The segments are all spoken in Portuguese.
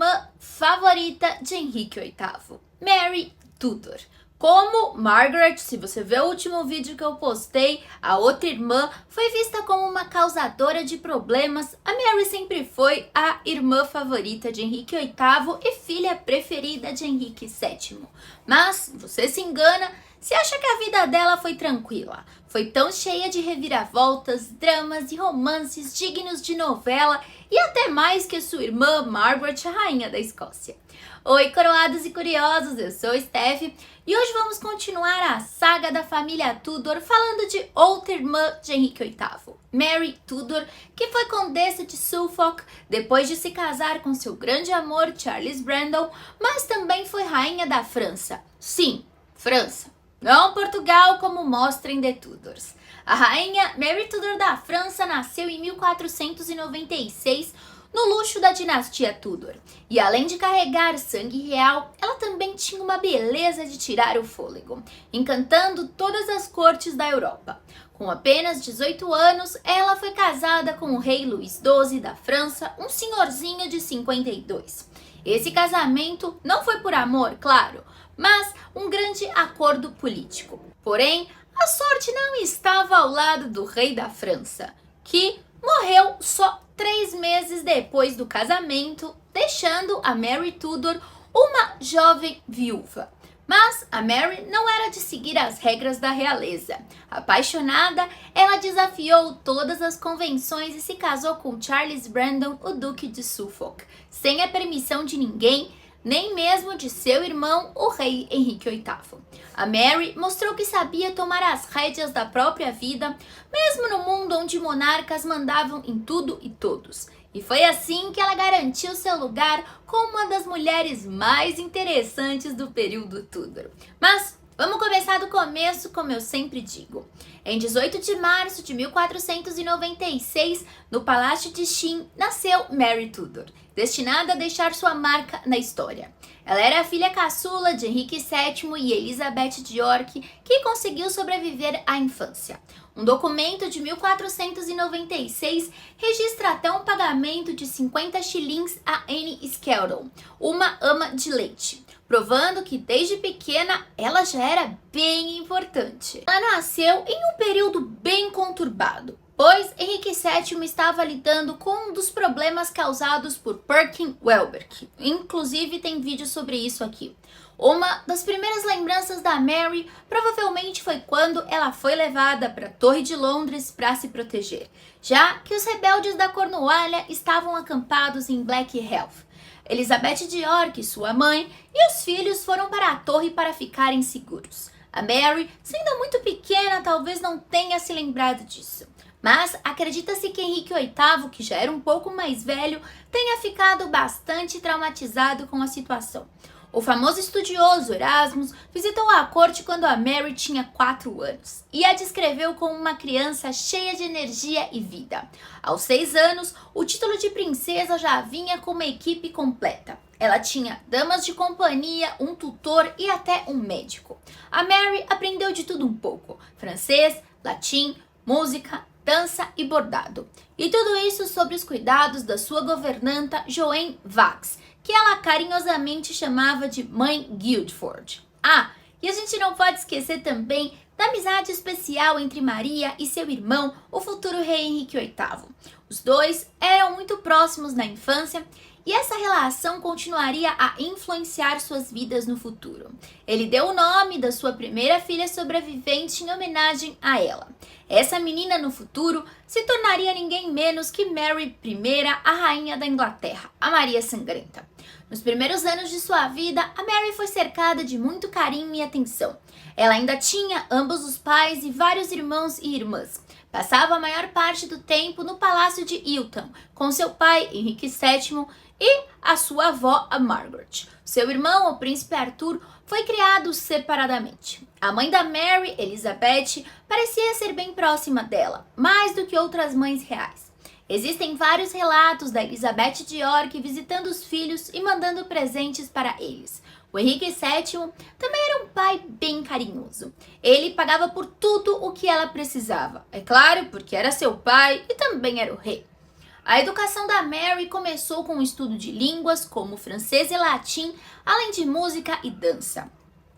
irmã favorita de Henrique VIII, Mary Tudor. Como Margaret, se você ver o último vídeo que eu postei, a outra irmã foi vista como uma causadora de problemas, a Mary sempre foi a irmã favorita de Henrique VIII e filha preferida de Henrique VII. Mas você se engana se acha que a vida dela foi tranquila. Foi tão cheia de reviravoltas, dramas e romances dignos de novela e até mais que sua irmã Margaret, a rainha da Escócia. Oi, coroados e curiosos, eu sou Steph e hoje vamos continuar a saga da família Tudor falando de outra irmã de Henrique VIII, Mary Tudor, que foi condessa de Suffolk depois de se casar com seu grande amor Charles Brandon, mas também foi rainha da França. Sim, França. Não Portugal, como mostra em The Tudors. A rainha Mary Tudor da França nasceu em 1496 no luxo da dinastia Tudor. E além de carregar sangue real, ela também tinha uma beleza de tirar o fôlego, encantando todas as cortes da Europa. Com apenas 18 anos, ela foi casada com o rei Luís XII da França, um senhorzinho de 52. Esse casamento não foi por amor, claro, mas um grande acordo político. Porém, a sorte não estava ao lado do rei da França, que morreu só 3 meses depois do casamento, deixando a Mary Tudor uma jovem viúva. Mas a Mary não era de seguir as regras da realeza. Apaixonada, ela desafiou todas as convenções e se casou com Charles Brandon, o Duque de Suffolk, sem a permissão de ninguém, nem mesmo de seu irmão, o rei Henrique VIII. A Mary mostrou que sabia tomar as rédeas da própria vida, mesmo no mundo onde monarcas mandavam em tudo e todos. E foi assim que ela garantiu seu lugar como uma das mulheres mais interessantes do período Tudor. Mas vamos começar do começo, como eu sempre digo. Em 18 de março de 1496, no Palácio de Sheen, nasceu Mary Tudor, destinada a deixar sua marca na história. Ela era a filha caçula de Henrique VII e Elizabeth de York, que conseguiu sobreviver à infância. Um documento de 1496 registra até um pagamento de 50 shillings a Anne Skeldon, uma ama de leite, provando que desde pequena ela já era bem importante. Ela nasceu em um período bem conturbado, pois Henrique VII estava lidando com um dos problemas causados por Perkin Warbeck. Inclusive tem vídeo sobre isso aqui. Uma das primeiras lembranças da Mary provavelmente foi quando ela foi levada para a Torre de Londres para se proteger, já que os rebeldes da Cornualha estavam acampados em Blackheath. Elizabeth de York, sua mãe, e os filhos foram para a torre para ficarem seguros. A Mary, sendo muito pequena, talvez não tenha se lembrado disso. Mas acredita-se que Henrique VIII, que já era um pouco mais velho, tenha ficado bastante traumatizado com a situação. O famoso estudioso Erasmus visitou a corte quando a Mary tinha 4 anos e a descreveu como uma criança cheia de energia e vida. Aos 6 anos, o título de princesa já vinha com uma equipe completa. Ela tinha damas de companhia, um tutor e até um médico. A Mary aprendeu de tudo um pouco: francês, latim, música, dança e bordado. E tudo isso sob os cuidados da sua governanta Joan Vax, que ela carinhosamente chamava de Mãe Guildford. Ah, e a gente não pode esquecer também da amizade especial entre Maria e seu irmão, o futuro rei Henrique VIII. Os dois eram muito próximos na infância e essa relação continuaria a influenciar suas vidas no futuro. Ele deu o nome da sua primeira filha sobrevivente em homenagem a ela. Essa menina no futuro se tornaria ninguém menos que Mary I, a rainha da Inglaterra, a Maria Sangrenta. Nos primeiros anos de sua vida, a Mary foi cercada de muito carinho e atenção. Ela ainda tinha ambos os pais e vários irmãos e irmãs. Passava a maior parte do tempo no palácio de Hilton, com seu pai, Henrique VII, e a sua avó, a Margaret. Seu irmão, o príncipe Arthur, foi criado separadamente. A mãe da Mary, Elizabeth, parecia ser bem próxima dela, mais do que outras mães reais. Existem vários relatos da Elizabeth de York visitando os filhos e mandando presentes para eles. O Henrique VII também era um pai bem carinhoso. Ele pagava por tudo o que ela precisava. É claro, porque era seu pai e também era o rei. A educação da Mary começou com o estudo de línguas como francês e latim, além de música e dança.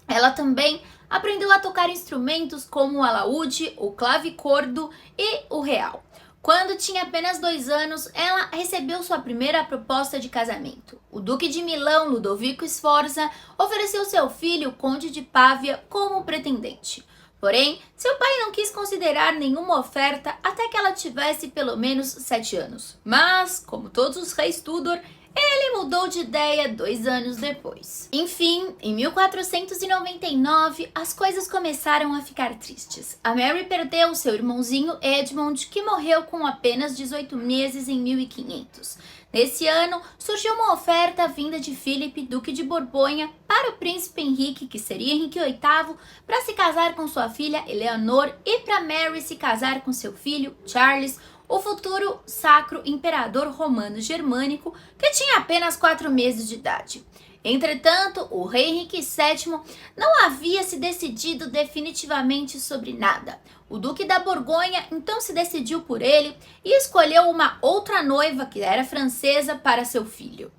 Ela também aprendeu a tocar instrumentos como o alaúde, o clavicordo e o real. Quando tinha apenas 2 anos, ela recebeu sua primeira proposta de casamento. O duque de Milão, Ludovico Sforza, ofereceu seu filho, o conde de Pávia, como pretendente. Porém, seu pai não quis considerar nenhuma oferta até que ela tivesse pelo menos 7 anos. Mas, como todos os reis Tudor, ele mudou de ideia 2 anos depois. Enfim, em 1499, as coisas começaram a ficar tristes. A Mary perdeu seu irmãozinho Edmund, que morreu com apenas 18 meses em 1500. Nesse ano, surgiu uma oferta vinda de Philip, duque de Borgonha, para o príncipe Henrique, que seria Henrique VIII, para se casar com sua filha Eleanor e para Mary se casar com seu filho Charles, o futuro sacro imperador romano germânico, que tinha apenas 4 meses de idade. Entretanto, o rei Henrique VII não havia se decidido definitivamente sobre nada. O duque da Borgonha então se decidiu por ele e escolheu uma outra noiva, que era francesa, para seu filho.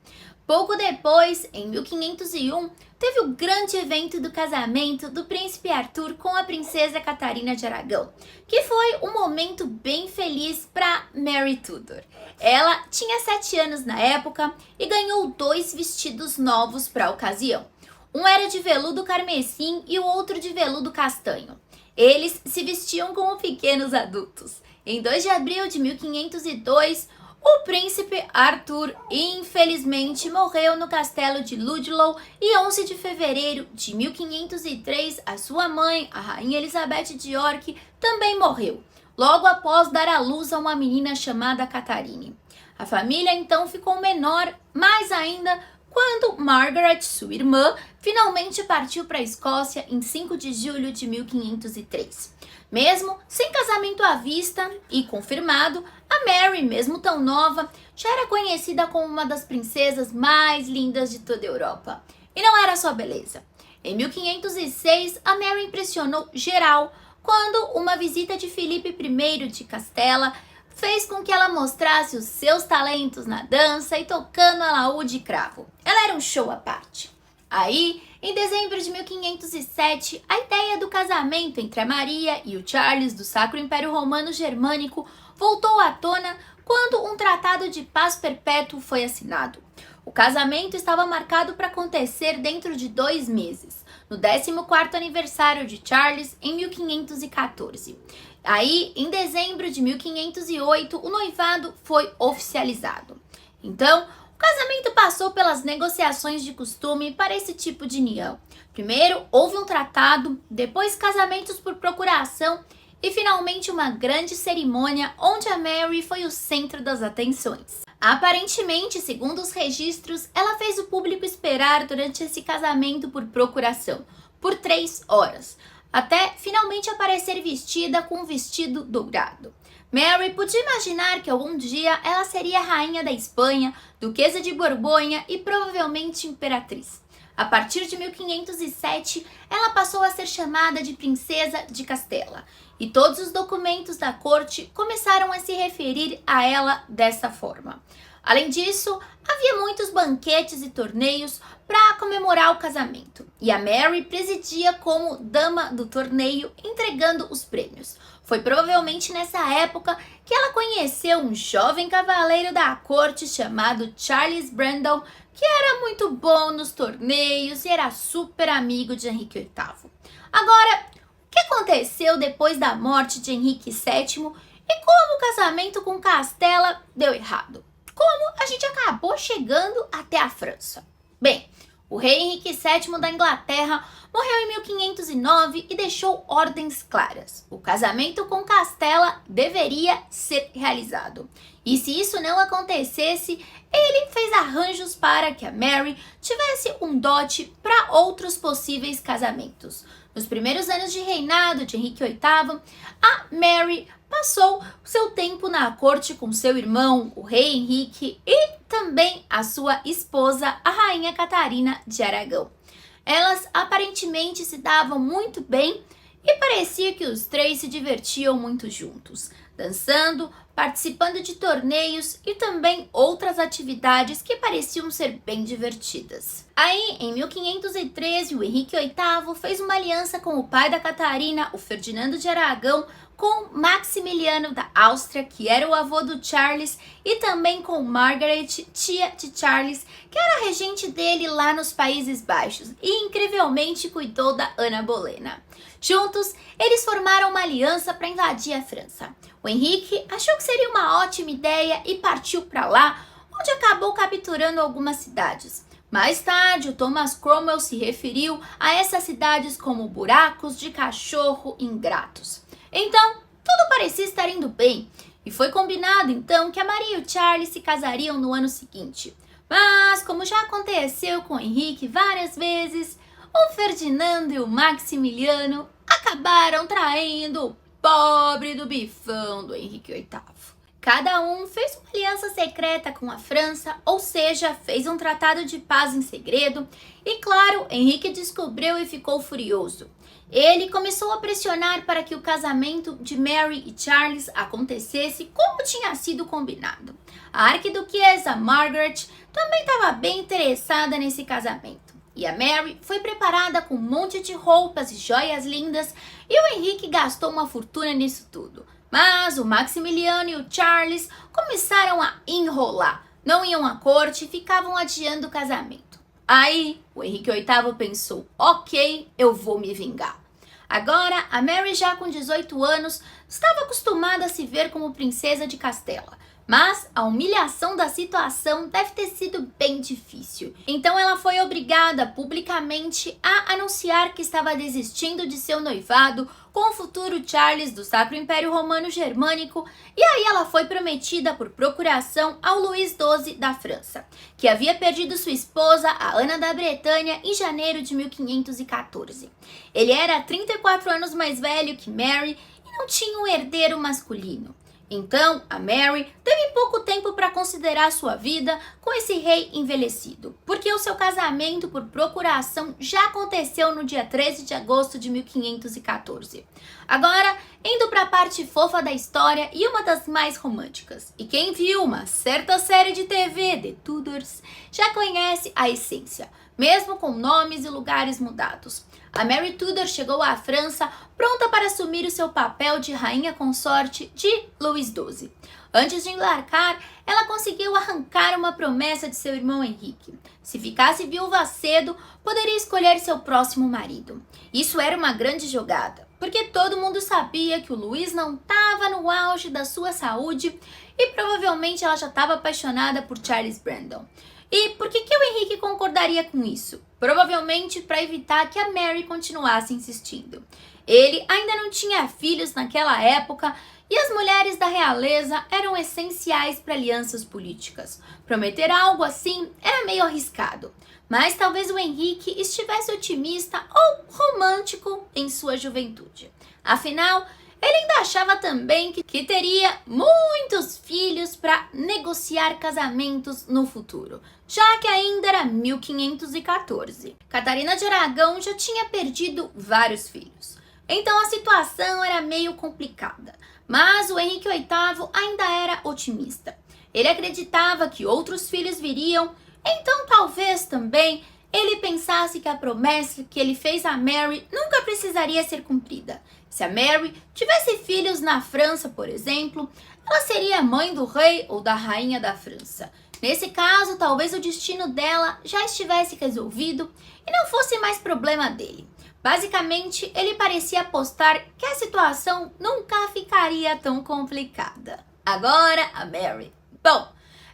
Pouco depois, em 1501, teve o grande evento do casamento do príncipe Arthur com a princesa Catarina de Aragão, que foi um momento bem feliz para Mary Tudor. Ela tinha 7 anos na época e ganhou 2 vestidos novos para a ocasião. Um era de veludo carmesim e o outro de veludo castanho. Eles se vestiam como pequenos adultos. Em 2 de abril de 1502, o príncipe Arthur, infelizmente, morreu no castelo de Ludlow e 11 de fevereiro de 1503, a sua mãe, a rainha Elizabeth de York, também morreu, logo após dar à luz a uma menina chamada Catarine. A família então ficou menor, mais ainda, quando Margaret, sua irmã, finalmente partiu para a Escócia em 5 de julho de 1503. Mesmo sem casamento à vista e confirmado, a Mary, mesmo tão nova, já era conhecida como uma das princesas mais lindas de toda a Europa. E não era só beleza. Em 1506, a Mary impressionou geral quando uma visita de Filipe I de Castela fez com que ela mostrasse os seus talentos na dança e tocando alaúde e cravo. Ela era um show à parte. Aí, em dezembro de 1507, a ideia do casamento entre a Maria e o Charles do Sacro Império Romano Germânico voltou à tona quando um tratado de paz perpétuo foi assinado. O casamento estava marcado para acontecer dentro de 2 meses, no 14º aniversário de Charles, em 1514. Aí, em dezembro de 1508, o noivado foi oficializado. Então, o casamento passou pelas negociações de costume para esse tipo de união. Primeiro, houve um tratado, depois casamentos por procuração e finalmente uma grande cerimônia onde a Mary foi o centro das atenções. Aparentemente, segundo os registros, ela fez o público esperar durante esse casamento por procuração, por 3 horas, até finalmente aparecer vestida com um vestido dourado. Mary podia imaginar que algum dia ela seria rainha da Espanha, duquesa de Borgonha e provavelmente imperatriz. A partir de 1507, ela passou a ser chamada de Princesa de Castela, e todos os documentos da corte começaram a se referir a ela dessa forma. Além disso, havia muitos banquetes e torneios para comemorar o casamento, e a Mary presidia como dama do torneio, entregando os prêmios. Foi provavelmente nessa época que ela conheceu um jovem cavaleiro da corte chamado Charles Brandon, que era muito bom nos torneios e era super amigo de Henrique VIII. Agora, o que aconteceu depois da morte de Henrique VII e como o casamento com Castela deu errado? Como a gente acabou chegando até a França? Bem, o rei Henrique VII da Inglaterra morreu em 1509 e deixou ordens claras. O casamento com Castela deveria ser realizado. E se isso não acontecesse, ele fez arranjos para que a Mary tivesse um dote para outros possíveis casamentos. Nos primeiros anos de reinado de Henrique VIII, a Mary passou seu tempo na corte com seu irmão, o rei Henrique, e também a sua esposa, a rainha Catarina de Aragão. Elas aparentemente se davam muito bem e parecia que os 3 se divertiam muito juntos. dançando, participando de torneios e também outras atividades que pareciam ser bem divertidas. Aí, em 1513, o Henrique VIII fez uma aliança com o pai da Catarina, o Ferdinando de Aragão, com Maximiliano da Áustria, que era o avô do Charles, e também com Margaret, tia de Charles, que era regente dele lá nos Países Baixos e incrivelmente cuidou da Ana Bolena. Juntos, eles formaram uma aliança para invadir a França. O Henrique achou que seria uma ótima ideia e partiu para lá, onde acabou capturando algumas cidades. Mais tarde, o Thomas Cromwell se referiu a essas cidades como buracos de cachorro ingratos. Então, tudo parecia estar indo bem, e foi combinado então que a Maria e o Charles se casariam no ano seguinte. Mas, como já aconteceu com o Henrique várias vezes, o Ferdinando e o Maximiliano acabaram traindo o pobre do bifão do Henrique VIII. Cada um fez uma aliança secreta com a França, ou seja, fez um tratado de paz em segredo, e claro, Henrique descobriu e ficou furioso. Ele começou a pressionar para que o casamento de Mary e Charles acontecesse como tinha sido combinado. A arquiduquesa Margaret também estava bem interessada nesse casamento. E a Mary foi preparada com um monte de roupas e joias lindas, e o Henrique gastou uma fortuna nisso tudo. Mas o Maximiliano e o Charles começaram a enrolar. Não iam à corte e ficavam adiando o casamento. Aí o Henrique VIII pensou, ok, eu vou me vingar. Agora, a Mary, já com 18 anos, estava acostumada a se ver como princesa de Castela. Mas a humilhação da situação deve ter sido bem difícil. Então ela foi obrigada publicamente a anunciar que estava desistindo de seu noivado com o futuro Charles do Sacro Império Romano Germânico, e aí ela foi prometida por procuração ao Luís XII da França, que havia perdido sua esposa, a Ana da Bretanha, em janeiro de 1514. Ele era 34 anos mais velho que Mary e não tinha um herdeiro masculino. Então, a Mary teve pouco tempo para considerar sua vida com esse rei envelhecido, porque o seu casamento por procuração já aconteceu no dia 13 de agosto de 1514. Agora, indo para a parte fofa da história e uma das mais românticas. E quem viu uma certa série de TV, The Tudors, já conhece a essência, mesmo com nomes e lugares mudados. A Mary Tudor chegou à França pronta para assumir o seu papel de rainha consorte de Luís XII. Antes de embarcar, ela conseguiu arrancar uma promessa de seu irmão Henrique. Se ficasse viúva cedo, poderia escolher seu próximo marido. Isso era uma grande jogada, porque todo mundo sabia que o Luís não estava no auge da sua saúde e provavelmente ela já estava apaixonada por Charles Brandon. E por que o Henrique concordaria com isso? Provavelmente para evitar que a Mary continuasse insistindo. Ele ainda não tinha filhos naquela época e as mulheres da realeza eram essenciais para alianças políticas. Prometer algo assim era meio arriscado, mas talvez o Henrique estivesse otimista ou romântico em sua juventude. Afinal, ele ainda achava também que teria muitos filhos para negociar casamentos no futuro, já que ainda era 1514. Catarina de Aragão já tinha perdido vários filhos, então a situação era meio complicada. Mas o Henrique VIII ainda era otimista. Ele acreditava que outros filhos viriam, então talvez também ele pensasse que a promessa que ele fez a Mary nunca precisaria ser cumprida. Se a Mary tivesse filhos na França, por exemplo, ela seria mãe do rei ou da rainha da França. Nesse caso, talvez o destino dela já estivesse resolvido e não fosse mais problema dele. Basicamente, ele parecia apostar que a situação nunca ficaria tão complicada. Agora, a Mary. Bom,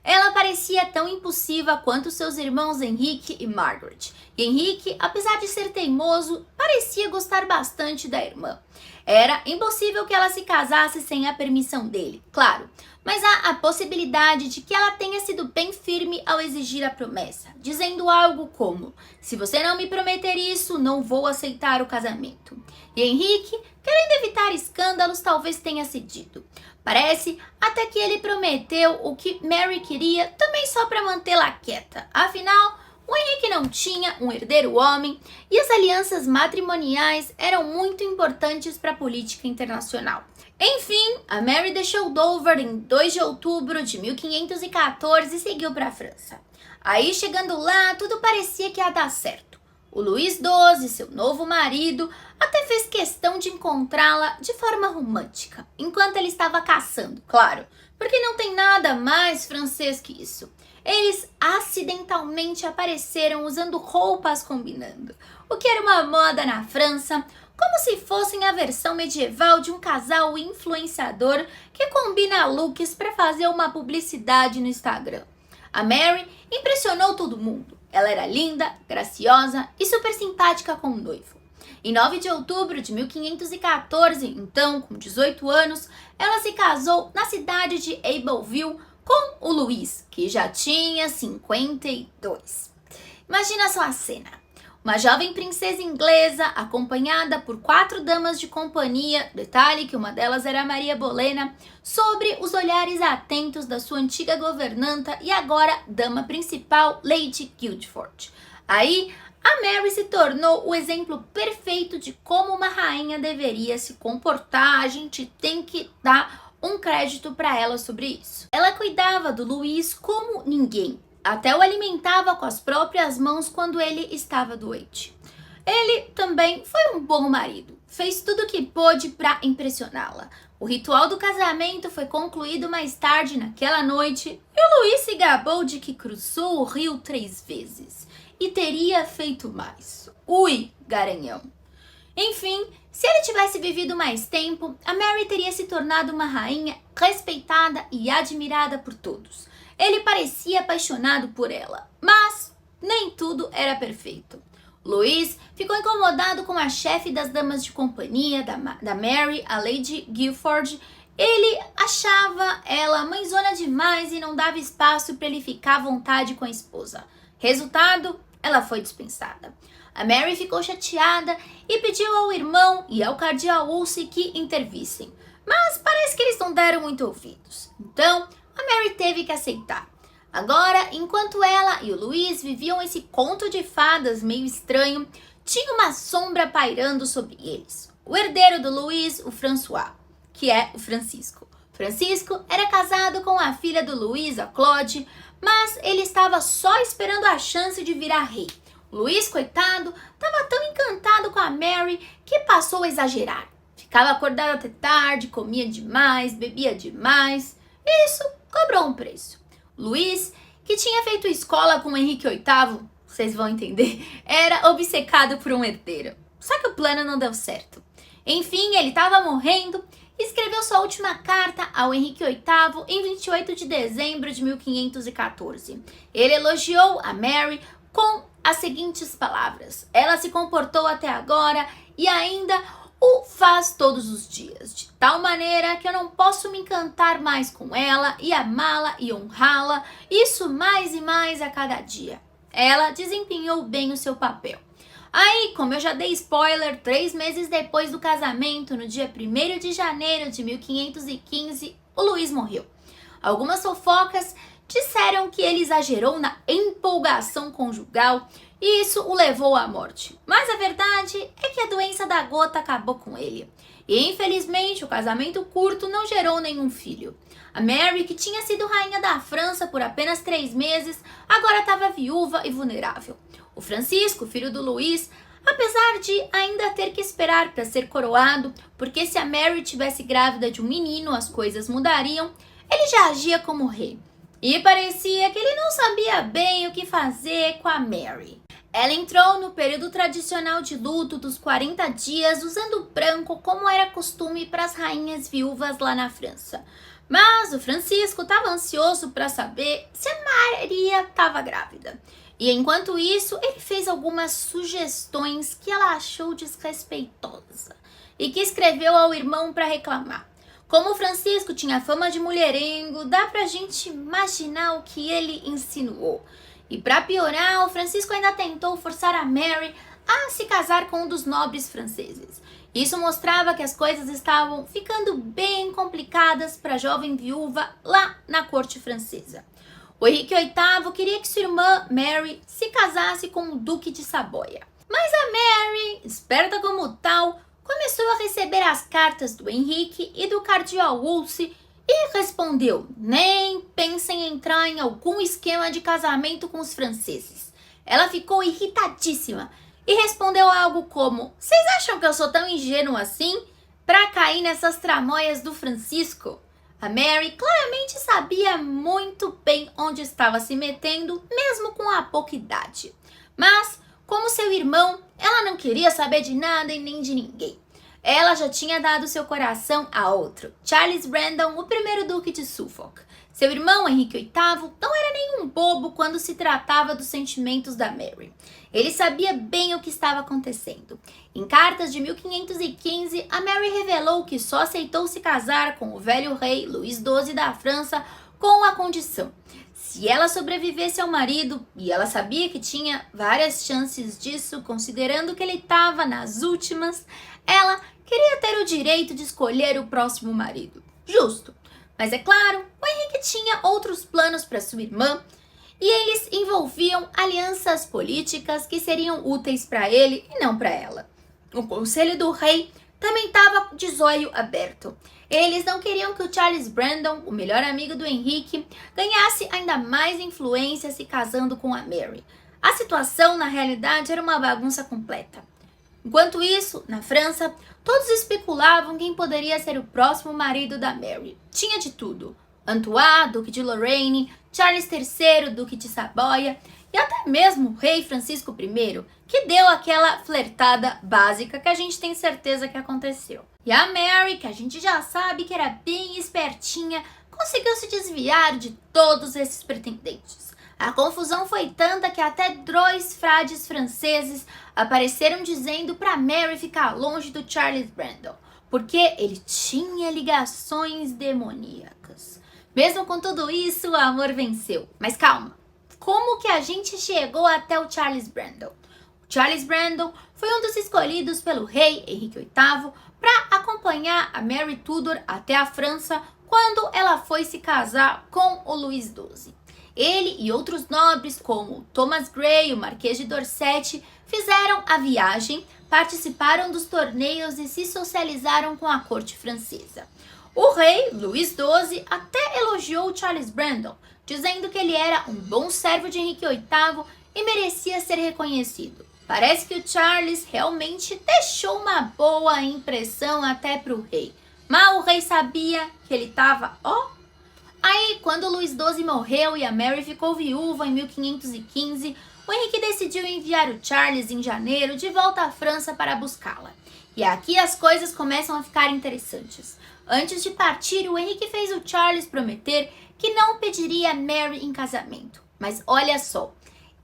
ela parecia tão impulsiva quanto seus irmãos Henrique e Margaret. E Henrique, apesar de ser teimoso, parecia gostar bastante da irmã. Era impossível que ela se casasse sem a permissão dele, claro. Mas há a possibilidade de que ela tenha sido bem firme ao exigir a promessa, dizendo algo como: se você não me prometer isso, não vou aceitar o casamento. E Henrique, querendo evitar escândalos, talvez tenha cedido. Parece até que ele prometeu o que Mary queria, também só para mantê-la quieta. Afinal, o Henrique não tinha um herdeiro homem e as alianças matrimoniais eram muito importantes para a política internacional. Enfim, a Mary deixou Dover em 2 de outubro de 1514 e seguiu para a França. Aí, chegando lá, tudo parecia que ia dar certo. O Luís XII, seu novo marido, até fez questão de encontrá-la de forma romântica, enquanto ele estava caçando, claro, porque não tem nada mais francês que isso. Eles acidentalmente apareceram usando roupas combinando, o que era uma moda na França, como se fossem a versão medieval de um casal influenciador que combina looks para fazer uma publicidade no Instagram. A Mary impressionou todo mundo. Ela era linda, graciosa e super simpática com o noivo. Em 9 de outubro de 1514, então com 18 anos, ela se casou na cidade de Abbeville com o Luís, que já tinha 52. Imagina só a cena. Uma jovem princesa inglesa, acompanhada por 4 damas de companhia, detalhe que uma delas era Maria Bolena, sobre os olhares atentos da sua antiga governanta e agora dama principal, Lady Guildford. Aí, a Mary se tornou o exemplo perfeito de como uma rainha deveria se comportar. A gente tem que dar um crédito para ela sobre isso. Ela cuidava do Luís como ninguém. Até o alimentava com as próprias mãos quando ele estava doente. Ele também foi um bom marido. Fez tudo o que pôde para impressioná-la. O ritual do casamento foi concluído mais tarde naquela noite e o Luís se gabou de que cruzou o rio 3 vezes. E teria feito mais. Ui, garanhão. Enfim, se ele tivesse vivido mais tempo, a Mary teria se tornado uma rainha respeitada e admirada por todos. Ele parecia apaixonado por ela, mas nem tudo era perfeito. Luís ficou incomodado com a chefe das damas de companhia da Mary, a Lady Guildford. Ele achava ela mãezona demais e não dava espaço para ele ficar à vontade com a esposa. Resultado, ela foi dispensada. A Mary ficou chateada e pediu ao irmão e ao cardeal Wolsey que intervissem, mas parece que eles não deram muito ouvidos. Então, a Mary teve que aceitar. Agora, enquanto ela e o Luís viviam esse conto de fadas meio estranho, tinha uma sombra pairando sobre eles. O herdeiro do Luís, o François, que é o Francisco. Francisco era casado com a filha do Luís, a Claude, mas ele estava só esperando a chance de virar rei. O Luís, coitado, estava tão encantado com a Mary que passou a exagerar. Ficava acordado até tarde, comia demais, bebia demais. Isso cobrou um preço. Luís, que tinha feito escola com Henrique VIII, vocês vão entender, era obcecado por um herdeiro. Só que o plano não deu certo. Enfim, ele estava morrendo e escreveu sua última carta ao Henrique VIII em 28 de dezembro de 1514. Ele elogiou a Mary com as seguintes palavras: ela se comportou até agora e ainda o faz todos os dias, de tal maneira que eu não posso me encantar mais com ela e amá-la e honrá-la, isso mais e mais a cada dia. Ela desempenhou bem o seu papel. Aí, como eu já dei spoiler, 3 meses depois do casamento, no dia 1º de janeiro de 1515, o Luís morreu. Algumas fofocas disseram que ele exagerou na empolgação conjugal e isso o levou à morte. Mas a verdade é que a doença da gota acabou com ele. E infelizmente o casamento curto não gerou nenhum filho. A Mary, que tinha sido rainha da França por apenas 3 meses, agora estava viúva e vulnerável. O Francisco, filho do Luís, apesar de ainda ter que esperar para ser coroado, porque se a Mary tivesse grávida de um menino as coisas mudariam, ele já agia como rei. E parecia que ele não sabia bem o que fazer com a Mary. Ela entrou no período tradicional de luto dos 40 dias usando branco, como era costume para as rainhas viúvas lá na França. Mas o Francisco estava ansioso para saber se a Maria estava grávida. E enquanto isso, ele fez algumas sugestões que ela achou desrespeitosa e que escreveu ao irmão para reclamar. Como o Francisco tinha fama de mulherengo, dá pra gente imaginar o que ele insinuou. E para piorar, o Francisco ainda tentou forçar a Mary a se casar com um dos nobres franceses. Isso mostrava que as coisas estavam ficando bem complicadas para a jovem viúva lá na corte francesa. O Henrique VIII queria que sua irmã Mary se casasse com o Duque de Saboia. Mas a Mary, esperta como tal, começou a receber as cartas do Henrique e do cardeal Wolsey e respondeu: nem pensa em entrar em algum esquema de casamento com os franceses. Ela ficou irritadíssima e respondeu algo como: vocês acham que eu sou tão ingênua assim para cair nessas tramóias do Francisco? A Mary claramente sabia muito bem onde estava se metendo, mesmo com a pouca idade. Mas, como seu irmão, ela não queria saber de nada e nem de ninguém. Ela já tinha dado seu coração a outro, Charles Brandon, o primeiro duque de Suffolk. Seu irmão, Henrique VIII, não era nenhum bobo quando se tratava dos sentimentos da Mary. Ele sabia bem o que estava acontecendo. Em cartas de 1515, a Mary revelou que só aceitou se casar com o velho rei Luís XII da França com a condição: se ela sobrevivesse ao marido, e ela sabia que tinha várias chances disso, considerando que ele estava nas últimas, ela queria ter o direito de escolher o próximo marido. Justo. Mas é claro, o Henrique tinha outros planos para sua irmã, e eles envolviam alianças políticas que seriam úteis para ele e não para ela. O conselho do rei também estava de zóio aberto. Eles não queriam que o Charles Brandon, o melhor amigo do Henrique, ganhasse ainda mais influência se casando com a Mary. A situação, na realidade, era uma bagunça completa. Enquanto isso, na França, todos especulavam quem poderia ser o próximo marido da Mary. Tinha de tudo: Antoine, duque de Lorraine, Charles III, duque de Saboia, e até mesmo o rei Francisco I, que deu aquela flertada básica que a gente tem certeza que aconteceu. E a Mary, que a gente já sabe que era bem espertinha, conseguiu se desviar de todos esses pretendentes. A confusão foi tanta que até dois frades franceses apareceram dizendo para Mary ficar longe do Charles Brandon, porque ele tinha ligações demoníacas. Mesmo com tudo isso, o amor venceu. Mas calma, como que a gente chegou até o Charles Brandon? O Charles Brandon foi um dos escolhidos pelo rei Henrique VIII para acompanhar a Mary Tudor até a França quando ela foi se casar com o Luís XII. Ele e outros nobres, como Thomas Grey, o Marquês de Dorset, fizeram a viagem, participaram dos torneios e se socializaram com a corte francesa. O rei, Luís XII, até elogiou Charles Brandon, dizendo que ele era um bom servo de Henrique VIII e merecia ser reconhecido. Parece que o Charles realmente deixou uma boa impressão até para o rei. Mas o rei sabia que ele estava, Aí, quando Luís XII morreu e a Mary ficou viúva em 1515, o Henrique decidiu enviar o Charles em janeiro de volta à França para buscá-la. E aqui as coisas começam a ficar interessantes. Antes de partir, o Henrique fez o Charles prometer que não pediria a Mary em casamento. Mas olha só,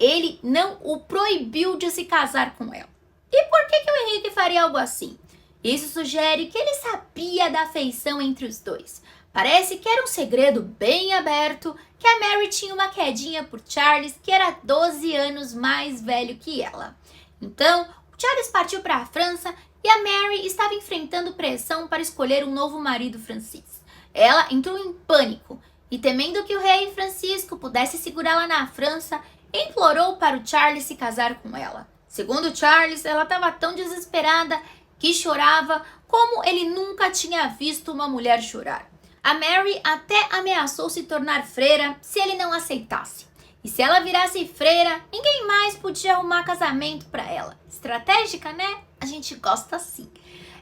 ele não o proibiu de se casar com ela. E por que o Henrique faria algo assim? Isso sugere que ele sabia da afeição entre os dois. Parece que era um segredo bem aberto que a Mary tinha uma quedinha por Charles, que era 12 anos mais velho que ela. Então, o Charles partiu para a França e a Mary estava enfrentando pressão para escolher um novo marido francês. Ela entrou em pânico e, temendo que o rei Francisco pudesse segurá-la na França, implorou para o Charles se casar com ela. Segundo Charles, ela estava tão desesperada que chorava como ele nunca tinha visto uma mulher chorar. A Mary até ameaçou se tornar freira se ele não aceitasse. E se ela virasse freira, ninguém mais podia arrumar casamento para ela. Estratégica, né? A gente gosta assim.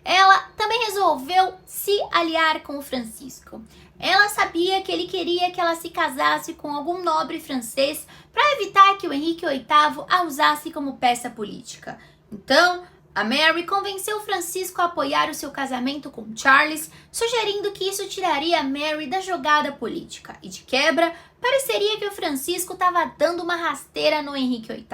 Ela também resolveu se aliar com o Francisco. Ela sabia que ele queria que ela se casasse com algum nobre francês para evitar que o Henrique VIII a usasse como peça política. Então, a Mary convenceu Francisco a apoiar o seu casamento com Charles, sugerindo que isso tiraria a Mary da jogada política. E de quebra, pareceria que o Francisco estava dando uma rasteira no Henrique VIII.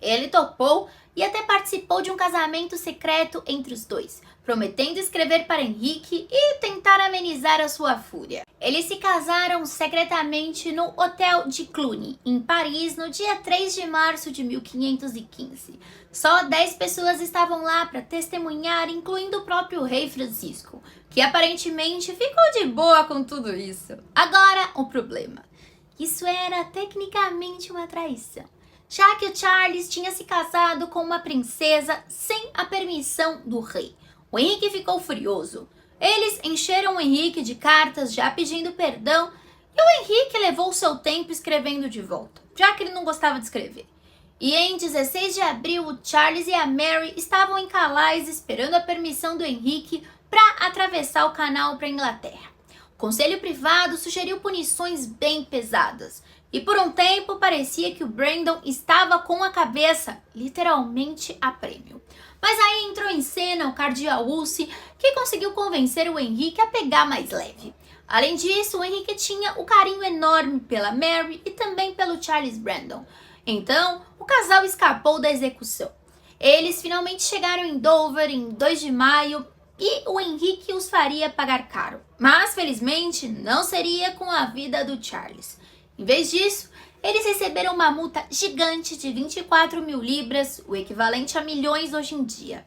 Ele topou e até participou de um casamento secreto entre os dois, prometendo escrever para Henrique e tentar amenizar a sua fúria. Eles se casaram secretamente no Hotel de Cluny, em Paris, no dia 3 de março de 1515. Só 10 pessoas estavam lá para testemunhar, incluindo o próprio rei Francisco, que aparentemente ficou de boa com tudo isso. Agora, o problema. Isso era tecnicamente uma traição, já que o Charles tinha se casado com uma princesa sem a permissão do rei. O Henrique ficou furioso. Eles encheram o Henrique de cartas já pedindo perdão e o Henrique levou seu tempo escrevendo de volta, já que ele não gostava de escrever. E em 16 de abril, o Charles e a Mary estavam em Calais esperando a permissão do Henrique para atravessar o canal para a Inglaterra. O conselho privado sugeriu punições bem pesadas. E por um tempo parecia que o Brandon estava com a cabeça literalmente a prêmio. Mas aí entrou em cena o cardeal Wolsey, que conseguiu convencer o Henrique a pegar mais leve. Além disso, o Henrique tinha um carinho enorme pela Mary e também pelo Charles Brandon. Então, o casal escapou da execução. Eles finalmente chegaram em Dover em 2 de maio e o Henrique os faria pagar caro. Mas, felizmente, não seria com a vida do Charles. Em vez disso, eles receberam uma multa gigante de 24 mil libras, o equivalente a milhões hoje em dia.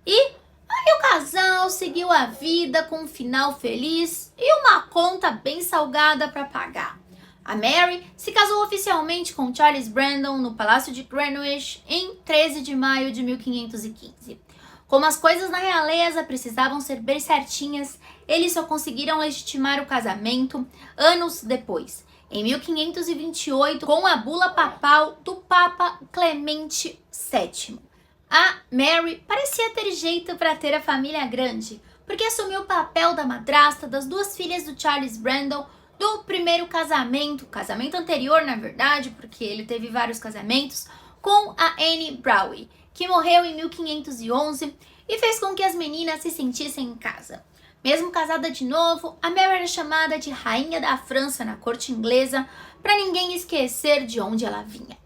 E aí o casal seguiu a vida com um final feliz e uma conta bem salgada para pagar. A Mary se casou oficialmente com Charles Brandon no Palácio de Greenwich em 13 de maio de 1515. Como as coisas na realeza precisavam ser bem certinhas, eles só conseguiram legitimar o casamento anos depois, em 1528, com a bula papal do Papa Clemente VII. A Mary parecia ter jeito para ter a família grande, porque assumiu o papel da madrasta das 2 filhas do Charles Brandon do primeiro casamento anterior, na verdade, porque ele teve vários casamentos, com a Anne Brawley, que morreu em 1511 e fez com que as meninas se sentissem em casa. Mesmo casada de novo, a Mary era chamada de Rainha da França na corte inglesa para ninguém esquecer de onde ela vinha.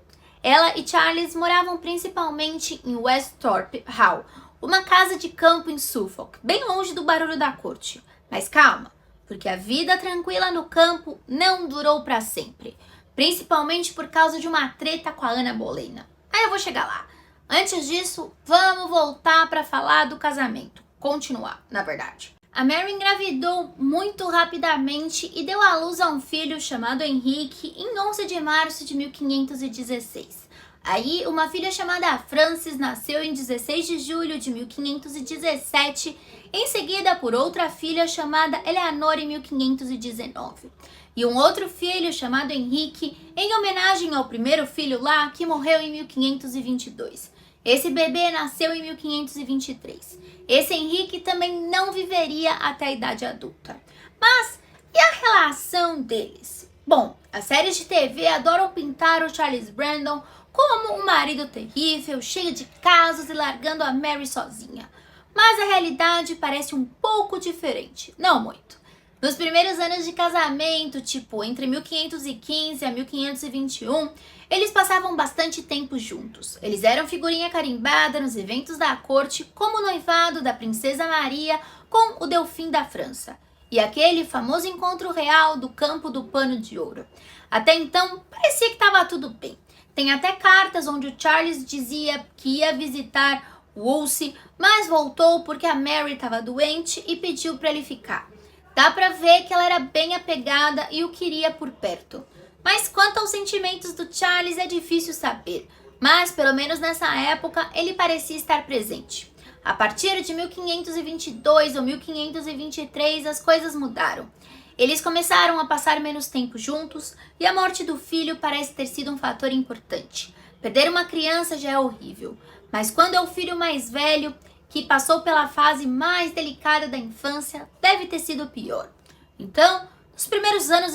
Ela e Charles moravam principalmente em Westhorpe Hall, uma casa de campo em Suffolk, bem longe do barulho da corte. Mas calma, porque a vida tranquila no campo não durou para sempre, principalmente por causa de uma treta com a Ana Bolena. Aí eu vou chegar lá. Antes disso, vamos voltar para falar do casamento. Continuar, na verdade. A Mary engravidou muito rapidamente e deu à luz a um filho chamado Henrique em 11 de março de 1516. Aí, uma filha chamada Frances nasceu em 16 de julho de 1517, em seguida por outra filha chamada Eleanor em 1519. E um outro filho chamado Henrique, em homenagem ao primeiro filho lá, que morreu em 1522. Esse bebê nasceu em 1523. Esse Henrique também não viveria até a idade adulta. Mas, e a relação deles? Bom, as séries de TV adoram pintar o Charles Brandon como um marido terrível, cheio de casos e largando a Mary sozinha. Mas a realidade parece um pouco diferente, não muito. Nos primeiros anos de casamento, tipo entre 1515 a 1521, eles passavam bastante tempo juntos. Eles eram figurinha carimbada nos eventos da corte, como o noivado da princesa Maria com o Delfim da França. E aquele famoso encontro real do campo do pano de ouro. Até então, parecia que estava tudo bem. Tem até cartas onde o Charles dizia que ia visitar Wolsey, mas voltou porque a Mary estava doente e pediu para ele ficar. Dá pra ver que ela era bem apegada e o queria por perto. Mas quanto aos sentimentos do Charles é difícil saber. Mas, pelo menos nessa época, ele parecia estar presente. A partir de 1522 ou 1523, as coisas mudaram. Eles começaram a passar menos tempo juntos e a morte do filho parece ter sido um fator importante. Perder uma criança já é horrível, mas quando é o filho mais velho, que passou pela fase mais delicada da infância, deve ter sido pior. Então, nos primeiros anos,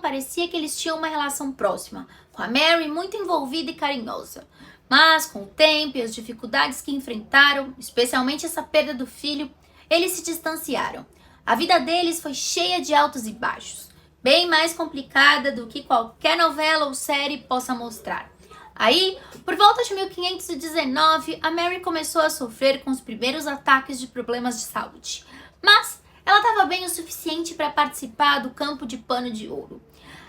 parecia que eles tinham uma relação próxima, com a Mary muito envolvida e carinhosa. Mas, com o tempo e as dificuldades que enfrentaram, especialmente essa perda do filho, eles se distanciaram. A vida deles foi cheia de altos e baixos, bem mais complicada do que qualquer novela ou série possa mostrar. Aí, por volta de 1519, a Mary começou a sofrer com os primeiros ataques de problemas de saúde. Mas ela estava bem o suficiente para participar do campo de pano de ouro.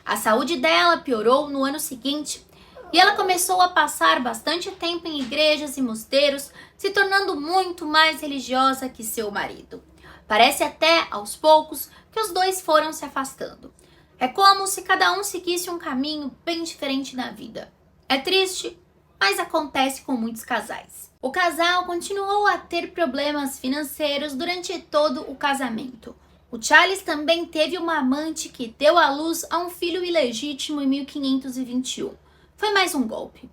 A saúde dela piorou no ano seguinte e ela começou a passar bastante tempo em igrejas e mosteiros, se tornando muito mais religiosa que seu marido. Parece até, aos poucos, que os dois foram se afastando. É como se cada um seguisse um caminho bem diferente na vida. É triste? mas acontece com muitos casais. O casal continuou a ter problemas financeiros durante todo o casamento. O Charles também teve uma amante que deu à luz a um filho ilegítimo em 1521. Foi mais um golpe.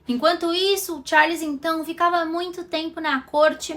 Enquanto isso, o Charles então ficava muito tempo na corte,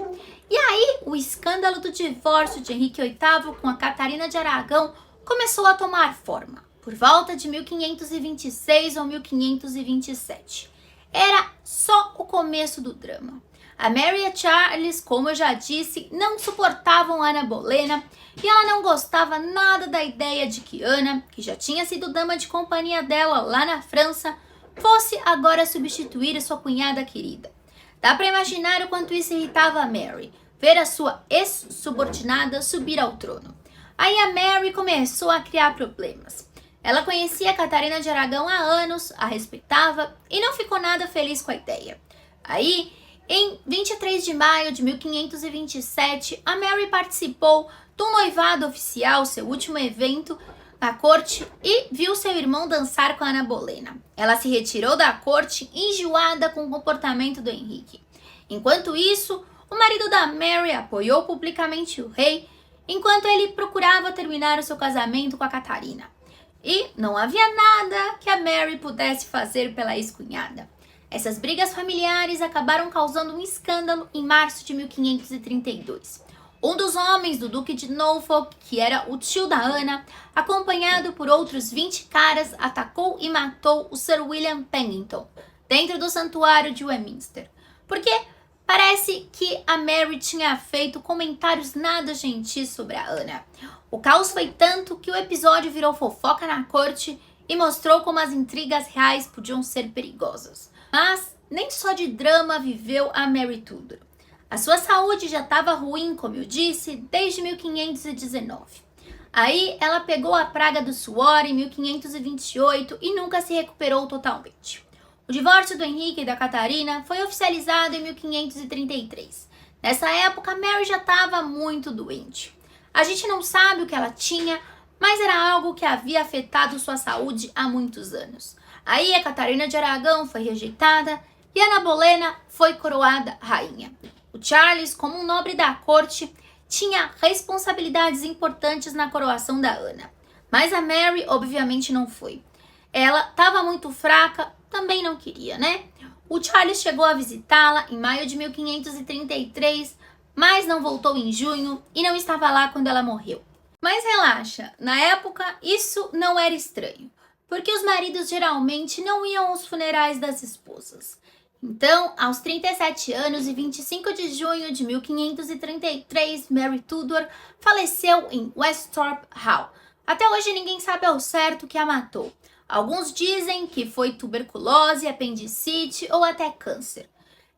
e aí o escândalo do divórcio de Henrique VIII com a Catarina de Aragão começou a tomar forma, por volta de 1526 ou 1527. Era só o começo do drama. A Mary e a Charles, como eu já disse, não suportavam Ana Bolena, e ela não gostava nada da ideia de que Ana, que já tinha sido dama de companhia dela lá na França, fosse agora substituir a sua cunhada querida. Dá para imaginar o quanto isso irritava a Mary, ver a sua ex-subordinada subir ao trono. Aí a Mary começou a criar problemas. Ela conhecia a Catarina de Aragão há anos, a respeitava e não ficou nada feliz com a ideia. Aí, em 23 de maio de 1527, a Mary participou do noivado oficial, seu último evento, na corte, e viu seu irmão dançar com a Ana Bolena. Ela se retirou da corte enjoada com o comportamento do Henrique. Enquanto isso, o marido da Mary apoiou publicamente o rei, enquanto ele procurava terminar o seu casamento com a Catarina. E não havia nada que a Mary pudesse fazer pela ex-cunhada. Essas brigas familiares acabaram causando um escândalo em março de 1532. Um dos homens do Duque de Norfolk, que era o tio da Ana, acompanhado por outros 20 caras, atacou e matou o Sir William Pennington, dentro do santuário de Westminster. Porque parece que a Mary tinha feito comentários nada gentis sobre a Ana. O caos foi tanto que o episódio virou fofoca na corte e mostrou como as intrigas reais podiam ser perigosas. Mas nem só de drama viveu a Mary Tudor. A sua saúde já estava ruim, como eu disse, desde 1519. Aí ela pegou a praga do suor em 1528 e nunca se recuperou totalmente. O divórcio do Henrique e da Catarina foi oficializado em 1533. Nessa época, Mary já estava muito doente. A gente não sabe o que ela tinha, mas era algo que havia afetado sua saúde há muitos anos. Aí a Catarina de Aragão foi rejeitada e Ana Bolena foi coroada rainha. O Charles, como um nobre da corte, tinha responsabilidades importantes na coroação da Ana. Mas a Mary, obviamente, não foi. Ela estava muito fraca, também não queria, né? O Charles chegou a visitá-la em maio de 1533, mas não voltou em junho e não estava lá quando ela morreu. Mas relaxa, na época isso não era estranho, porque os maridos geralmente não iam aos funerais das esposas. Então, aos 37 anos e 25 de junho de 1533, Mary Tudor faleceu em Westhorpe Hall. Até hoje ninguém sabe ao certo o que a matou. Alguns dizem que foi tuberculose, apendicite ou até câncer.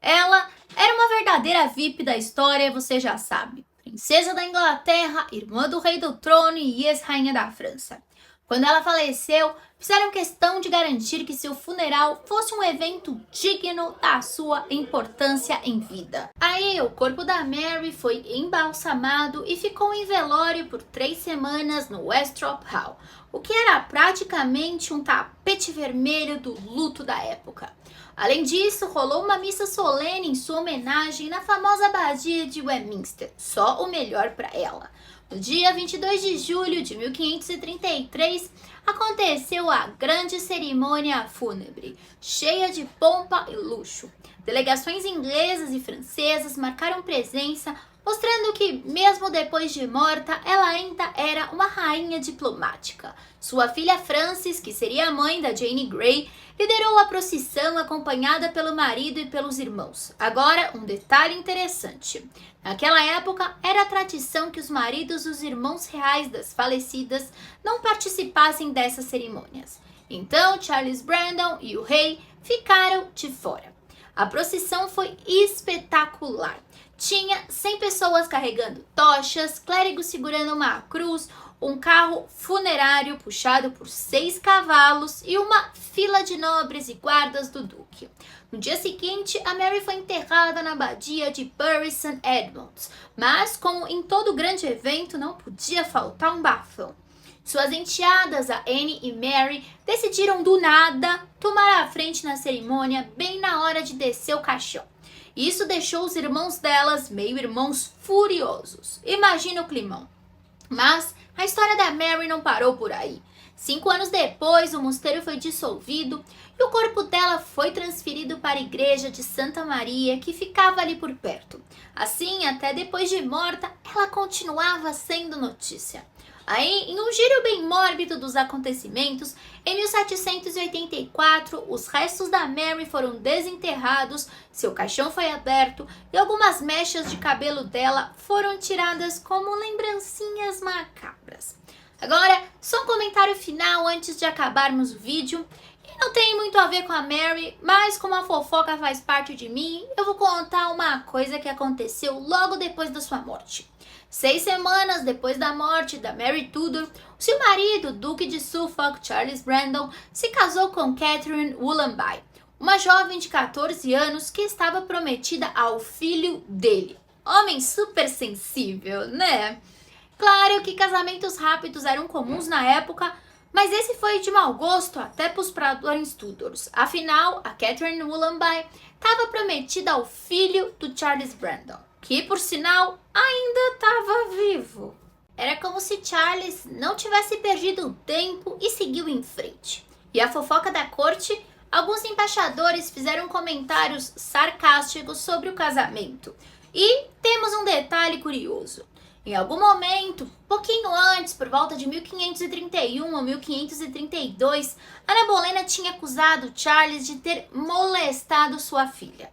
Ela era uma verdadeira VIP da história, você já sabe. Princesa da Inglaterra, irmã do rei do trono e ex-rainha da França. Quando ela faleceu, fizeram questão de garantir que seu funeral fosse um evento digno da sua importância em vida. Aí, o corpo da Mary foi embalsamado e ficou em velório por 3 semanas no Westhorpe Hall, o que era praticamente um tapete vermelho do luto da época. Além disso, rolou uma missa solene em sua homenagem na famosa abadia de Westminster, só o melhor para ela. No dia 22 de julho de 1533, aconteceu a grande cerimônia fúnebre, cheia de pompa e luxo. Delegações inglesas e francesas marcaram presença, mostrando que, mesmo depois de morta, ela ainda era uma rainha diplomática. Sua filha Frances, que seria a mãe da Jane Grey, liderou a procissão acompanhada pelo marido e pelos irmãos. Agora, um detalhe interessante. Naquela época, era a tradição que os maridos dos irmãos reais das falecidas não participassem dessas cerimônias. Então, Charles Brandon e o rei ficaram de fora. A procissão foi espetacular. Tinha 100 pessoas carregando tochas, clérigos segurando uma cruz, um carro funerário puxado por 6 cavalos e uma fila de nobres e guardas do duque. No dia seguinte, a Mary foi enterrada na abadia de Bury St. Edmunds, mas como em todo grande evento não podia faltar um bafão. Suas enteadas, a Anne e Mary, decidiram do nada tomar a frente na cerimônia bem na hora de descer o caixão. Isso deixou os irmãos delas, meio-irmãos, furiosos. Imagina o climão. Mas a história da Mary não parou por aí. 5 anos depois, o mosteiro foi dissolvido e o corpo dela foi transferido para a igreja de Santa Maria, que ficava ali por perto. Assim, até depois de morta, ela continuava sendo notícia. Aí, em um giro bem mórbido dos acontecimentos, em 1784, os restos da Mary foram desenterrados, seu caixão foi aberto e algumas mechas de cabelo dela foram tiradas como lembrancinhas macabras. Agora, só um comentário final antes de acabarmos o vídeo. E não tem muito a ver com a Mary, mas como a fofoca faz parte de mim, eu vou contar uma coisa que aconteceu logo depois da sua morte. 6 semanas depois da morte da Mary Tudor, o seu marido, Duque de Suffolk, Charles Brandon, se casou com Catherine Woollanby, uma jovem de 14 anos que estava prometida ao filho dele. Homem super sensível, né? Claro que casamentos rápidos eram comuns na época, mas esse foi de mau gosto até para os padrões Tudors. Afinal, a Catherine Woollanby estava prometida ao filho do Charles Brandon, que, por sinal, ainda estava vivo. Era como se Charles não tivesse perdido o tempo e seguiu em frente. E a fofoca da corte, alguns embaixadores fizeram comentários sarcásticos sobre o casamento. E temos um detalhe curioso. Em algum momento, pouquinho antes, por volta de 1531 ou 1532, Ana Bolena tinha acusado Charles de ter molestado sua filha.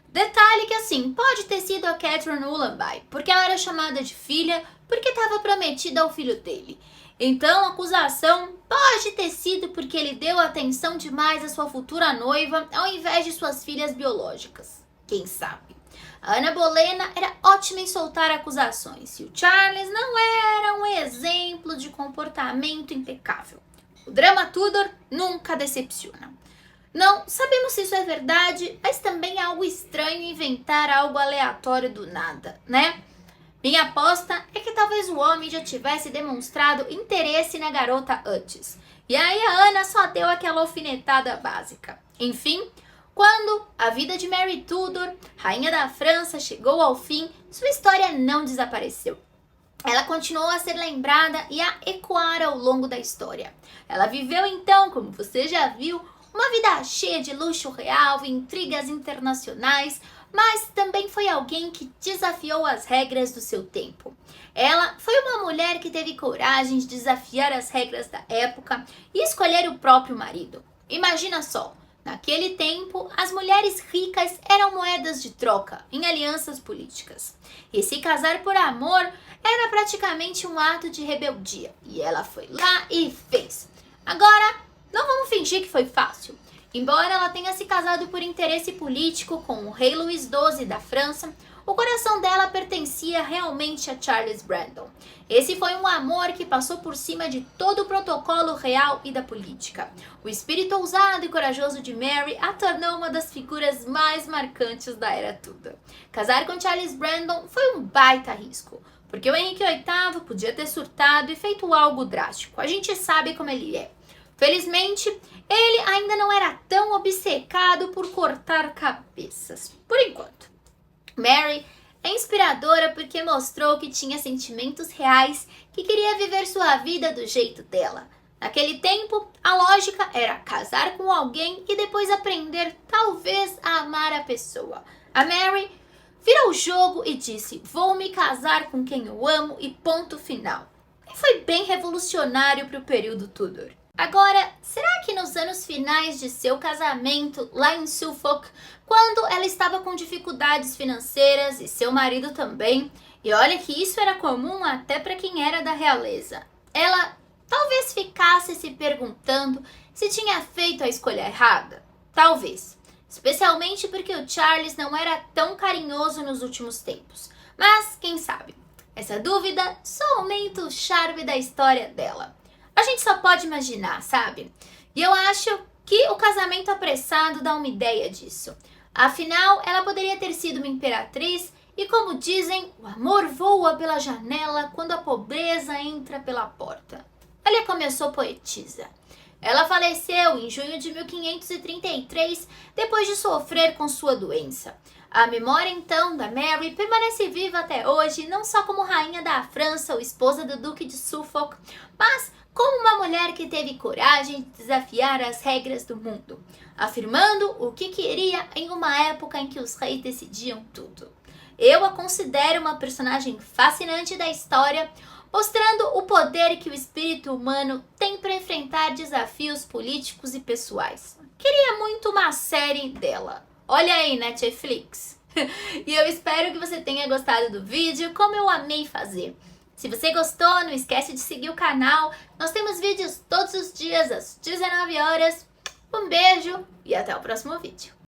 Detalhe que assim, pode ter sido a Catherine Woollanby, porque ela era chamada de filha porque estava prometida ao filho dele. Então a acusação pode ter sido porque ele deu atenção demais à sua futura noiva ao invés de suas filhas biológicas. Quem sabe? A Ana Bolena era ótima em soltar acusações e o Charles não era um exemplo de comportamento impecável. O drama Tudor nunca decepciona. Não sabemos se isso é verdade, mas também é algo estranho inventar algo aleatório do nada, né? Minha aposta é que talvez o homem já tivesse demonstrado interesse na garota antes. E aí a Ana só deu aquela alfinetada básica. Enfim, quando a vida de Mary Tudor, rainha da França, chegou ao fim, sua história não desapareceu. Ela continuou a ser lembrada e a ecoar ao longo da história. Ela viveu então, como você já viu, uma vida cheia de luxo real e intrigas internacionais, mas também foi alguém que desafiou as regras do seu tempo. Ela foi uma mulher que teve coragem de desafiar as regras da época e escolher o próprio marido. Imagina só, naquele tempo, as mulheres ricas eram moedas de troca em alianças políticas. E se casar por amor era praticamente um ato de rebeldia. E ela foi lá e fez. Agora, não vamos fingir que foi fácil. Embora ela tenha se casado por interesse político com o rei Luís XII da França, o coração dela pertencia realmente a Charles Brandon. Esse foi um amor que passou por cima de todo o protocolo real e da política. O espírito ousado e corajoso de Mary a tornou uma das figuras mais marcantes da era Tudor. Casar com Charles Brandon foi um baita risco, porque o Henrique VIII podia ter surtado e feito algo drástico. A gente sabe como ele é. Felizmente, ele ainda não era tão obcecado por cortar cabeças, por enquanto. Mary é inspiradora porque mostrou que tinha sentimentos reais, que queria viver sua vida do jeito dela. Naquele tempo, a lógica era casar com alguém e depois aprender, talvez, a amar a pessoa. A Mary virou o jogo e disse: vou me casar com quem eu amo e ponto final. E foi bem revolucionário para o período Tudor. Agora, será que nos anos finais de seu casamento lá em Suffolk, quando ela estava com dificuldades financeiras e seu marido também, e olha que isso era comum até para quem era da realeza, ela talvez ficasse se perguntando se tinha feito a escolha errada? Talvez, especialmente porque o Charles não era tão carinhoso nos últimos tempos. Mas quem sabe? Essa dúvida só aumenta o charme da história dela. A gente só pode imaginar, sabe? E eu acho que o casamento apressado dá uma ideia disso. Afinal, ela poderia ter sido uma imperatriz e, como dizem, o amor voa pela janela quando a pobreza entra pela porta. Olha como eu sou poetisa. Ela faleceu em junho de 1533, depois de sofrer com sua doença. A memória, então, da Mary permanece viva até hoje, não só como rainha da França ou esposa do Duque de Suffolk, mas como uma mulher que teve coragem de desafiar as regras do mundo, afirmando o que queria em uma época em que os reis decidiam tudo. Eu a considero uma personagem fascinante da história, mostrando o poder que o espírito humano tem para enfrentar desafios políticos e pessoais. Queria muito uma série dela. Olha aí, Netflix. E eu espero que você tenha gostado do vídeo, como eu amei fazer. Se você gostou, não esquece de seguir o canal. Nós temos vídeos todos os dias às 19 horas. Um beijo e até o próximo vídeo.